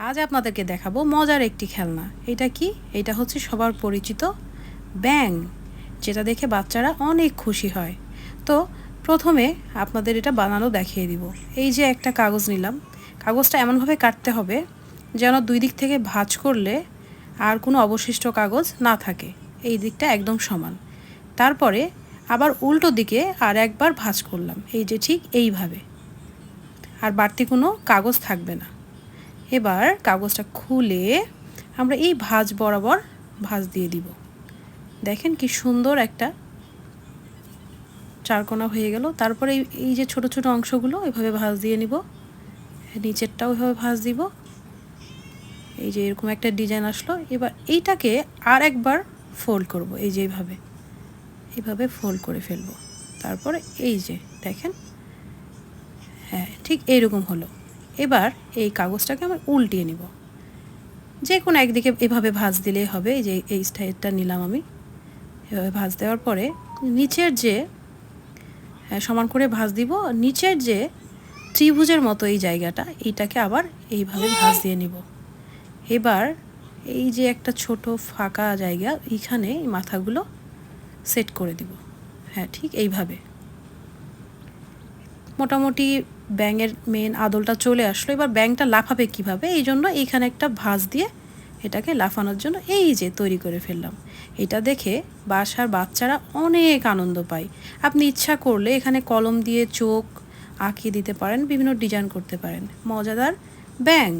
আজ আপনাদেরকে দেখাবো মজার একটি খেলনা। এটা কি? এটা হচ্ছে সবার পরিচিত ব্যাঙ, যেটা দেখে বাচ্চারা অনেক খুশি হয়। তো প্রথমে আপনাদের এটা বানানো দেখিয়ে দিব। এই যে একটা কাগজ নিলাম, কাগজটা এমনভাবে কাটতে হবে যেন দুই দিক থেকে ভাঁজ করলে আর কোনো অবশিষ্ট কাগজ না থাকে, এই দিকটা একদম সমান। তারপরে আবার উল্টো দিকে আর একবার ভাঁজ করলাম, এই যে ঠিক এইভাবে, আর বাড়তি কোনো কাগজ থাকবে না। এবার কাগজটা খুলে আমরা এই ভাঁজ বরাবর ভাঁজ দিয়ে দিব। দেখেন কি সুন্দর একটা চারকোনা হয়ে গেল। তারপরে এই যে ছোট ছোট অংশগুলো এভাবে ভাঁজ দিয়ে নিব, নিচেরটাও এভাবে ভাঁজ দিব। এই যে এরকম একটা ডিজাইন আসলো। এবার এইটাকে আর একবার ফোল্ড করব, এই যে এইভাবে ফোল্ড করে ফেলবো। তারপরে এই যে দেখেন, হ্যাঁ ঠিক এইরকম হলো। এবার এই কাগজটাকে আমরা উল্টিয়ে নিব, যে কোনো একদিকে এভাবে ভাঁজ দিলেই হবে। এই যে এই স্টাইলটা নিলাম আমি। এভাবে ভাঁজ দেওয়ার পরে নিচের যে সমান করে ভাঁজ দিব, নিচের যে ত্রিভুজের মতো এই জায়গাটা, এইটাকে আবার এইভাবে ভাঁজ দিয়ে নিব। এবার এই যে একটা ছোট ফাঁকা জায়গা, এইখানে এই মাথাগুলো সেট করে দিব। হ্যাঁ ঠিক এইভাবে মোটামুটি ব্যাঙের মেন আদলটা চলে আসলো। এবার ব্যাঙটা লাফাবে কিভাবে, এই জন্য এইখানে একটা ভাঁজ দিয়ে এটাকে লাফানোর জন্য এই যে তৈরি করে ফেললাম। এটা দেখে বাসার বাচ্চারা অনেক আনন্দ পায়। আপনি ইচ্ছা করলে এখানে কলম দিয়ে চোখ আঁকিয়ে দিতে পারেন, বিভিন্ন ডিজাইন করতে পারেন। মজাদার ব্যাঙ।